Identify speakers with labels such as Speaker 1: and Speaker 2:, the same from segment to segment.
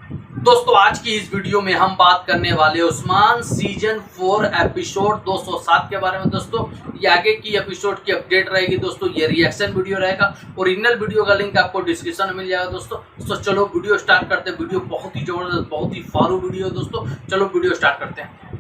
Speaker 1: दोस्तों आज की इस वीडियो में हम बात करने वाले उस्मान सीजन 4 एपिसोड 207 के बारे में। दोस्तों ये आगे की एपिसोड की अपडेट रहेगी। दोस्तों ये रिएक्शन वीडियो रहेगा। ओरिजिनल वीडियो का लिंक आपको डिस्क्रिप्शन में मिल जाएगा। दोस्तों तो चलो वीडियो स्टार्ट करते हैं। वीडियो बहुत ही जबरदस्त, बहुत ही फारू वीडियो है। दोस्तों चलो वीडियो स्टार्ट करते हैं।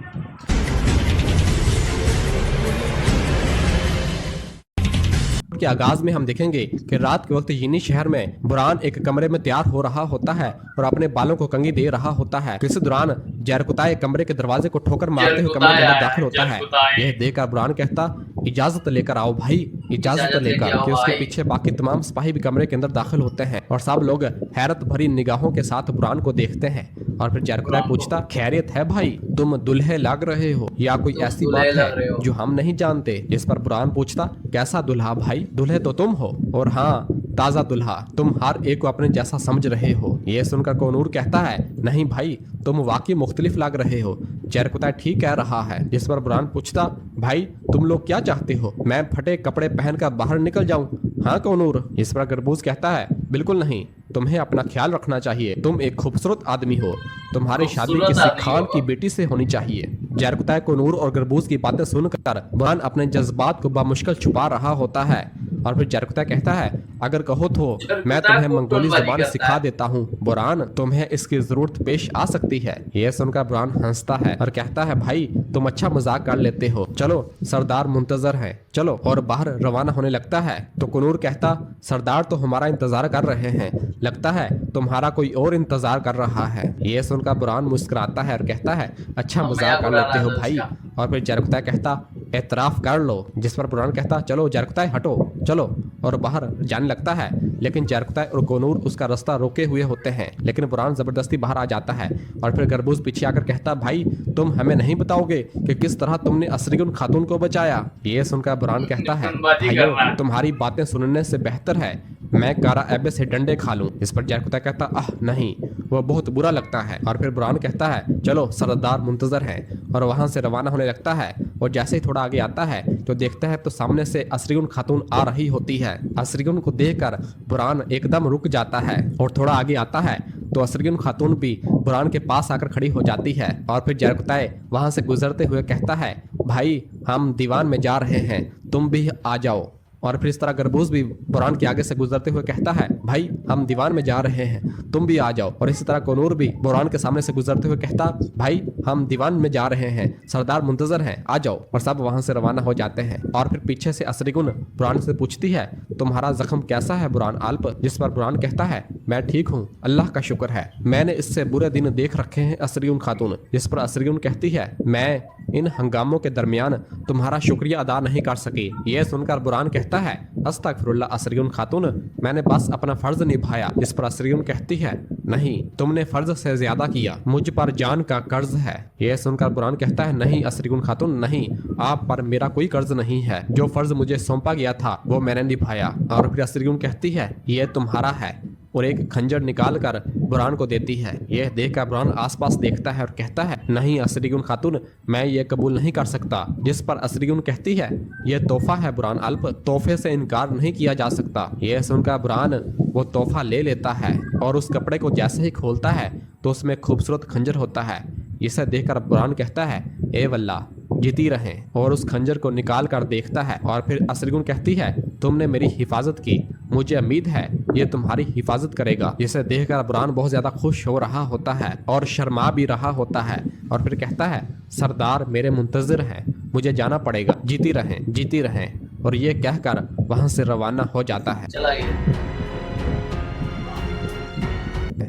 Speaker 2: के आगाज में हम देखेंगे कि रात के वक्त यीनी शहर में बुरान एक कमरे में तैयार हो रहा होता है और अपने बालों को कंघी दे रहा होता है। इस दौरान जरकुताए कमरे के दरवाजे को ठोकर मारते हुए कमरे के अंदर दाखिल होता है। यह देखकर बुरान कहता, इजाजत लेकर आओ भाई, इजाजत लेकर। कि उसके पीछे बाकी तमाम सिपाही भी कमरे के अंदर दाखिल होते हैं और सब लोग हैरत भरी निगाहों के साथ बुरान को देखते हैं। और फिर जरकुताए पूछता, खैरियत है भाई, तुम दुल्हे लग रहे हो या कोई ऐसी बात है जो हम नहीं जानते? जिस पर बुरान पूछता, कैसा दुल्हा भाई? दुल्हे तो तुम हो, और हाँ ताजा दुल्हा, तुम हर एक को अपने जैसा समझ रहे हो। ये सुनकर कोनूर कहता है, नहीं भाई तुम वाकई मुख्तलिफ लग रहे हो। जरकुताए ठीक कह रहा है। जिस पर बुरान पूछता, भाई तुम लोग क्या चाहते हो, मैं फटे कपड़े पहनकर बाहर निकल जाऊं? हाँ कोनूर। इस पर गरबूज कहता है, बिल्कुल नहीं, तुम्हें अपना ख्याल रखना चाहिए, तुम एक खूबसूरत आदमी हो, तुम्हारी शादी किसी खान की बेटी से होनी चाहिए। जरकुताए कोनूर और गरबूज की बातें सुनकर बुरान अपने जज्बात को बामुश्किल छुपा रहा होता है। और फिर जरकुताए कहता है, अगर कहो तो मैं तुम्हें मंगोली जबान सिखा देता हूँ बुरान, तुम्हें इसकी जरूरत पेश आ सकती है। यह सुनकर बुरान हंसता है और कहता है, भाई तुम अच्छा मजाक कर लेते हो, चलो सरदार मुंतजर हैं, चलो। और बाहर रवाना होने लगता है तो कुनूर कहता, सरदार तो हमारा इंतजार कर रहे हैं, लगता है तुम्हारा कोई और इंतजार कर रहा है। यह सुनकर बुरान मुस्कुराता है और कहता है, अच्छा मजाक कर लेते हो भाई। और फिर जरकुताए कहता, एतराफ कर लो। जिस पर बुरान कहता, चलो जरकुताए हटो, चलो। और बाहर जाने लगता है, लेकिन जरकुताए और कोनूर उसका रास्ता रोके हुए होते हैं। लेकिन बुरान जबरदस्ती बाहर आ जाता है। और फिर गरबूज पीछे आकर कहता, भाई तुम हमें नहीं बताओगे कि किस तरह तुमने असरीगुन खातून को बचाया? ये सुनकर बुरान कहता है, भाइयों तुम्हारी बातें सुनने से बेहतर है मैं कारा एबे से डंडे खा लूं। इस पर जरकुताए कहता, आह नहीं, वो बहुत बुरा लगता है। और फिर बुरान कहता है, चलो सरदार मुंतजर हैं। और वहां से रवाना होने लगता है। और जैसे ही थोड़ा आगे आता है तो देखता है तो सामने से असरीगुन खातून आ रही होती है। असरीगुन को देखकर बुरान एकदम रुक जाता है और थोड़ा आगे आता है तो असरीगुन खातून भी बुरान के पास आकर खड़ी हो जाती है। और फिर जरकुताए वहां से गुजरते हुए कहता है, भाई हम दीवान में जा रहे हैं, तुम भी आ जाओ। और फिर इस तरह गरबूज भी बुरान के आगे से गुजरते हुए कहता है, भाई हम दीवान में जा रहे हैं, तुम भी आ जाओ। और इसी तरह कोनूर भी बुरान के सामने से गुजरते हुए कहता, भाई हम दीवान में जा रहे हैं, सरदार मुंतजर हैं, आ जाओ। और सब वहां से रवाना हो जाते हैं। और फिर पीछे से असरीगुन बुरान से पूछती है, तुम्हारा जख्म कैसा है बुरान आल्प? जिस पर बुरान कहता है, मैं ठीक हूँ, अल्लाह का शुक्र है, मैंने इससे बुरे दिन देख रखे हैं असरीगुन खातून। जिस पर असरीगुन कहती है, मैं इन हंगामों के दरमियान तुम्हारा शुक्रिया अदा नहीं कर सकी। यह सुनकर बुरान कहता है, अस्तगफिरुल्लाह असरीगुन खातून, मैंने बस अपना फर्ज निभाया। इस पर असरीगुन कहती है, नहीं तुमने फर्ज से ज्यादा किया, मुझ पर जान का कर्ज है। यह सुनकर बुरान कहता है, नहीं असरीगुन खातून नहीं, आप पर मेरा कोई कर्ज नहीं है, जो फर्ज मुझे सौंपा गया था वो मैंने निभाया। और फिर असरीगुन कहती है, यह तुम्हारा है, और एक खंजर निकाल कर बुरान को देती है। यह देखकर बुरान आसपास देखता है और कहता है, नहीं असरीगुन खातून, मैं ये कबूल नहीं कर सकता। जिस पर असरीगुन कहती है, यह तोहफा है बुरान अल्प, तोहफे से इनकार नहीं किया जा सकता। यह सुनकर बुरान वो तोहफा ले लेता है और उस कपड़े को जैसे ही खोलता है तो उसमें खूबसूरत खंजर होता है। इसे देखकर बुरान कहता है, ए वल्ला जीती रहें। और उस खंजर को निकाल कर देखता है। और फिर असरीगुन कहती है, तुमने मेरी हिफाजत की, मुझे उम्मीद है ये तुम्हारी हिफाजत करेगा। जिसे देखकर बुरान बहुत ज्यादा खुश हो रहा होता है और शर्मा भी रहा होता है। और फिर कहता है, सरदार मेरे मुंतजिर हैं, मुझे जाना पड़ेगा, जीती रहें, जीती रहें। और ये कहकर वहां से रवाना हो जाता है।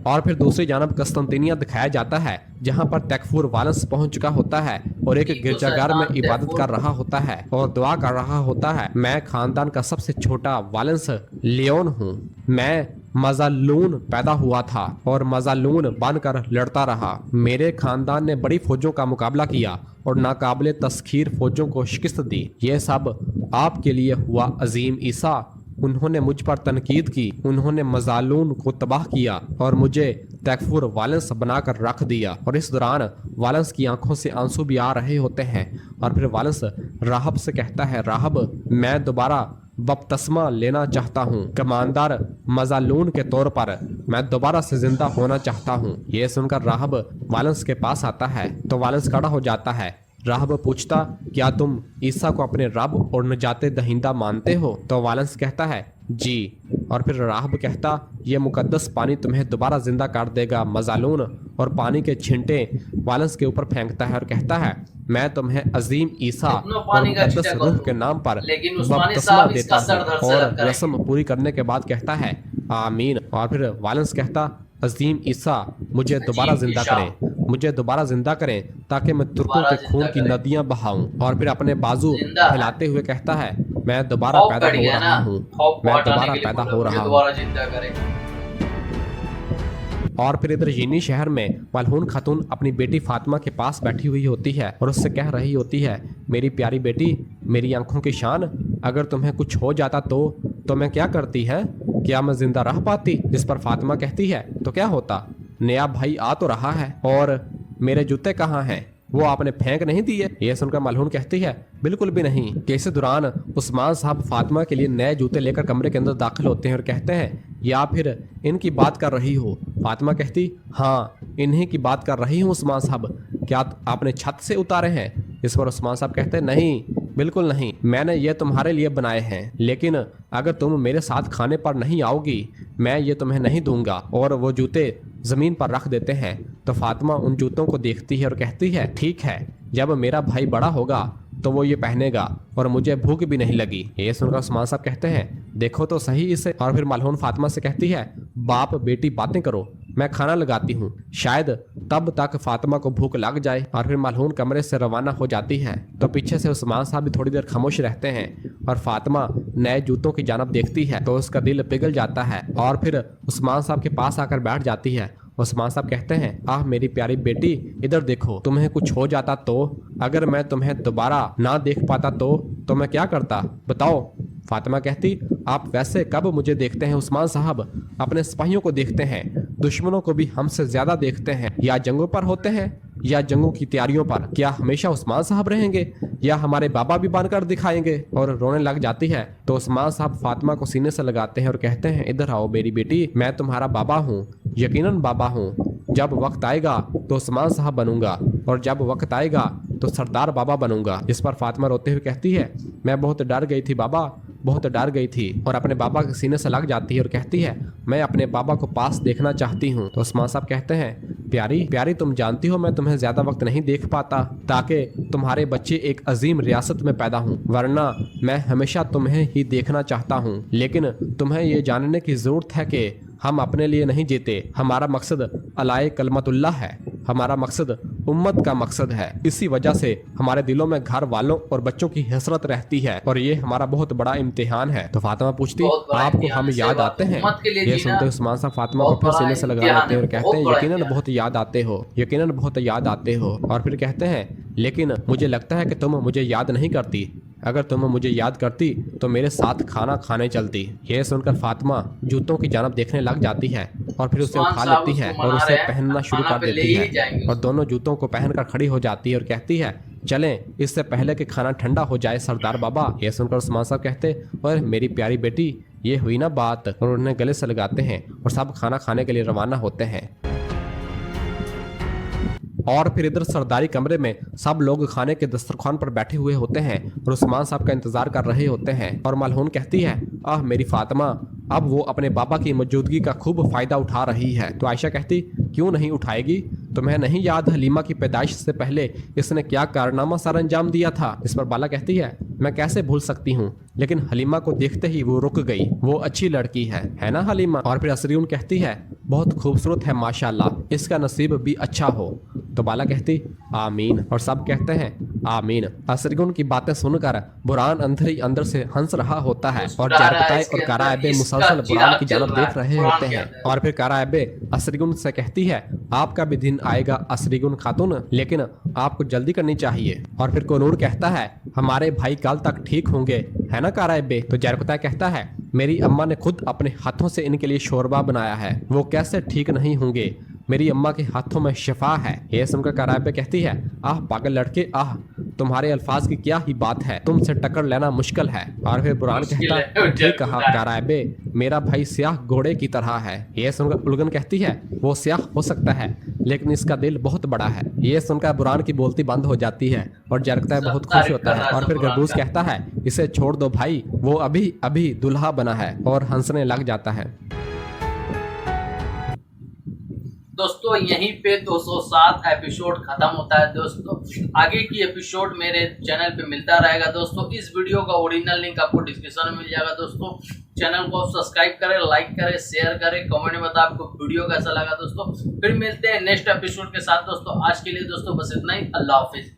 Speaker 2: और फिर दूसरी जानब कस्तंतिनिया दिखाया जाता है, जहां पर तैकफूर वालंस पहुंच चुका होता है और एक गिरजाघर में इबादत कर रहा होता है और दुआ कर रहा होता है, मैं खानदान का सबसे छोटा वालंस लियोन हूँ, मैं मजालून पैदा हुआ था और मजालून बनकर लड़ता रहा। मेरे खानदान ने बड़ी फौजों का मुकाबला किया और नाकाबिले तस्खीर फौजों को शिकस्त दी। ये सब आपके लिए हुआ अजीम ईसा। उन्होंने मुझ पर तनकीद की, उन्होंने मजालून को तबाह किया और मुझे तैकफूर वालंस बनाकर रख दिया। और इस दौरान वालंस की आंखों से आंसू भी आ रहे होते हैं। और फिर वालंस राहब से कहता है, राहब मैं दोबारा बपतिस्मा लेना चाहता हूँ। कमांडर मजालून के तौर पर मैं दोबारा से जिंदा होना चाहता हूँ। ये सुनकर राहब वालेंस के पास आता है तो वालेंस खड़ा हो जाता है। राहब पूछता, क्या तुम ईसा को अपने रब और निजाते दहिंदा मानते हो? तो वालेंस कहता है, जी। और फिर राहब कहता, ये मुकद्दस पानी तुम्हें दोबारा जिंदा कर देगा मजालून, और पानी के छिंटे वालेंस के ऊपर फेंकता है और कहता है, मैं तुम्हें अजीम ईसा और मुकद्दस रूह के नाम पर बपतिस्मा देता हूँ। और रस्म पूरी करने के बाद कहता है, आमीन। और फिर वालेंस कहता, अजीम ईसा मुझे दोबारा जिंदा करें, मुझे दोबारा जिंदा करें ताकि मैं तुर्कों के खून की नदियां बहाऊं। और फिर अपने बाजू फैलाते हुए कहता है, मैं दोबारा पैदा हो रहा हूँ, मैं दोबारा पैदा हो रहा हूँ। और फिर इधर यीनी शहर में मलहून खातून अपनी बेटी फातिमा के पास बैठी हुई होती है और उससे कह रही होती है, मेरी प्यारी बेटी, मेरी आंखों की शान, अगर तुम्हें कुछ हो जाता तो मैं क्या करती है? क्या मैं जिंदा रह पाती? जिस पर फातिमा कहती है, तो क्या होता, नया भाई आ तो रहा है, और मेरे जूते कहाँ हैं? वो आपने फेंक नहीं दिए? ये सुनकर मलहून कहती है, बिल्कुल भी नहीं। कि इस दौरान उस्मान साहब फातिमा के लिए नए जूते लेकर कमरे के अंदर दाखिल होते हैं और कहते हैं, या फिर इनकी बात कर रही हो? फातिमा कहती, हाँ, इन्हीं की बात कर रही हूँ उस्मान साहब। क्या आपने छत से उतारे हैं? इस पर उस्मान साहब कहते हैं, नहीं, बिल्कुल नहीं, मैंने ये तुम्हारे लिए बनाए हैं, लेकिन अगर तुम मेरे साथ खाने पर नहीं आओगी मैं ये तुम्हें नहीं दूंगा। और वो जूते जमीन पर रख देते हैं। तो फातिमा उन जूतों को देखती है और कहती है, ठीक है, जब मेरा भाई बड़ा होगा तो वो ये पहनेगा और मुझे भूख भी नहीं लगी। ये सुनकर उस्मान साहब कहते हैं, देखो तो सही इसे। और फिर मलहून फातिमा से कहती है, बाप बेटी बातें करो, मैं खाना लगाती हूँ, शायद तब तक फातिमा को भूख लग जाए। और फिर मलहून कमरे से रवाना हो जाती है। तो पीछे से उस्मान साहब भी थोड़ी देर खामोश रहते हैं और फातिमा नए जूतों की जानब देखती है तो उसका दिल पिघल जाता है और फिर उस्मान साहब के पास आकर बैठ जाती है। उस्मान साहब कहते हैं, आह मेरी प्यारी बेटी, इधर देखो, तुम्हें कुछ हो जाता तो, अगर मैं तुम्हें दोबारा ना देख पाता तो मैं क्या करता, बताओ? फातिमा कहती, आप वैसे कब मुझे देखते हैं उस्मान साहब? अपने सिपाहियों को देखते हैं, दुश्मनों को भी हमसे ज्यादा देखते हैं, या जंगों पर होते हैं या जंगों की तैयारियों पर। क्या हमेशा उस्मान साहब रहेंगे या हमारे बाबा भी बनकर दिखाएंगे? और रोने लग जाती है। तो उस्मान साहब फातिमा को सीने से लगाते हैं और कहते हैं, इधर आओ मेरी बेटी, मैं तुम्हारा बाबा हूँ, यकीनन बाबा हूँ। जब वक्त आएगा तो उस्मान साहब बनूंगा और जब वक्त आएगा तो सरदार बाबा बनूंगा। इस पर फातिमा रोते हुए कहती है, मैं बहुत डर गई थी बाबा, बहुत डर गई थी। और अपने बाबा के सीने से लग जाती है और कहती है, मैं अपने बाबा को पास देखना चाहती हूँ। तो उस्मान साहब कहते हैं, प्यारी प्यारी, तुम जानती हो मैं तुम्हें ज्यादा वक्त नहीं देख पाता ताकि तुम्हारे बच्चे एक अजीम रियासत में पैदा हों, वरना मैं हमेशा तुम्हें ही देखना चाहता हूँ। लेकिन तुम्हें ये जानने की जरूरत है कि हम अपने लिए नहीं जीते, हमारा मकसद अलाए कलमतुल्लाह है, हमारा मकसद उम्मत का मकसद है। इसी वजह से हमारे दिलों में घर वालों और बच्चों की हसरत रहती है और ये हमारा बहुत बड़ा इम्तिहान है। तो फातिमा पूछती, आपको हम याद आते हैं? ये सुनते उस्मान साहब फातिमा को फिर सीने से लगा लेते हैं और कहते हैं, यकीनन बहुत याद आते हो, यकीनन बहुत याद आते हो। और फिर कहते हैं, लेकिन मुझे लगता है कि तुम मुझे याद नहीं करती, अगर तुम मुझे याद करती तो मेरे साथ खाना खाने चलती। ये सुनकर फातिमा जूतों की जानब देखने लग जाती है और फिर उसे उठा लेती है और उसे पहनना शुरू कर देती है और दोनों जूतों को पहनकर खड़ी हो जाती है और कहती है, चलें, इससे पहले कि खाना ठंडा हो जाए सरदार बाबा। ये सुनकर उस्मान साहब कहते, और मेरी प्यारी बेटी, ये हुई ना बात। और उन्हें गले से लगाते हैं और सब खाना खाने के लिए रवाना होते हैं। और फिर इधर सरदारी कमरे में सब लोग खाने के दस्तरखान पर बैठे हुए होते हैं और उस्मान साहब का इंतजार कर रहे होते हैं। और मलहून कहती है, आह मेरी फातिमा, अब वो अपने बाबा की मौजूदगी का खूब फायदा उठा रही है। तो आयशा कहती, क्यों नहीं उठाएगी? तुम्हें नहीं याद हलीमा की पैदाइश से पहले इसने क्या कारनामा सर अंजाम दिया था? इस पर बाला कहती है, मैं कैसे भूल सकती हूँ, लेकिन हलीमा को देखते ही वो रुक गई, वो अच्छी लड़की है ना हलीमा? और फिर असरीन कहती है, बहुत खूबसूरत है माशाल्लाह, इसका नसीब भी अच्छा हो। तो बाला कहती, आमीन। और सब कहते हैं, आमीन। असरीन की बातें सुनकर बुरान अंदर ही अंदर से हंस रहा होता है और जारकुताई और काराएबे मुसलसल बुरान की जानब देख रहे होते हैं। और फिर काराएबे असरीन से कहती है, आपका भी दिन आएगा असरीन खातून, लेकिन आपको जल्दी करनी चाहिए। और फिर कोनूर कहता है, हमारे भाई कल तक ठीक होंगे, है ना काराएबे? तो जारकुताई कहता है, मेरी अम्मा ने खुद अपने हाथों से इनके लिए शोरबा बनाया है, वो कैसे ठीक नहीं होंगे? मेरी अम्मा के हाथों में शिफा है। ये सुनकर काराएबे कहती है, आह पागल लड़के आह, तुम्हारे अल्फाज की क्या ही बात है, तुमसे टक्कर लेना मुश्किल है। और फिर बुरहान
Speaker 1: मुश्किल है,
Speaker 2: कहता, ठीक कहा
Speaker 1: जरकुता है।
Speaker 2: गाराबे, मेरा भाई स्याह घोड़े की तरह है। ये सुनकर उलगन कहती है, वो स्याह हो सकता है लेकिन इसका दिल बहुत बड़ा है। ये सुनकर बुरहान की बोलती बंद हो जाती है और जरकुता बहुत खुश
Speaker 1: तारीफ
Speaker 2: होता
Speaker 1: कर
Speaker 2: है।
Speaker 1: रहा
Speaker 2: और
Speaker 1: था
Speaker 2: फिर
Speaker 1: बुरहान
Speaker 2: गरबूज
Speaker 1: का।
Speaker 2: कहता है, इसे छोड़ दो भाई, वो अभी अभी दुल्हा बना है, और हंसने लग जाता है।
Speaker 1: दोस्तों यहीं पे 207 एपिसोड खत्म होता है। दोस्तों आगे की एपिसोड मेरे चैनल पे मिलता रहेगा। दोस्तों इस वीडियो का ओरिजिनल लिंक आपको डिस्क्रिप्शन में मिल जाएगा। दोस्तों चैनल को सब्सक्राइब करें, लाइक करें, शेयर करें, कमेंट में बताएं आपको वीडियो कैसा लगा। दोस्तों फिर मिलते हैं नेक्स्ट एपिसोड के साथ। दोस्तों आज के लिए दोस्तों बस इतना ही। अल्लाह हाफिज।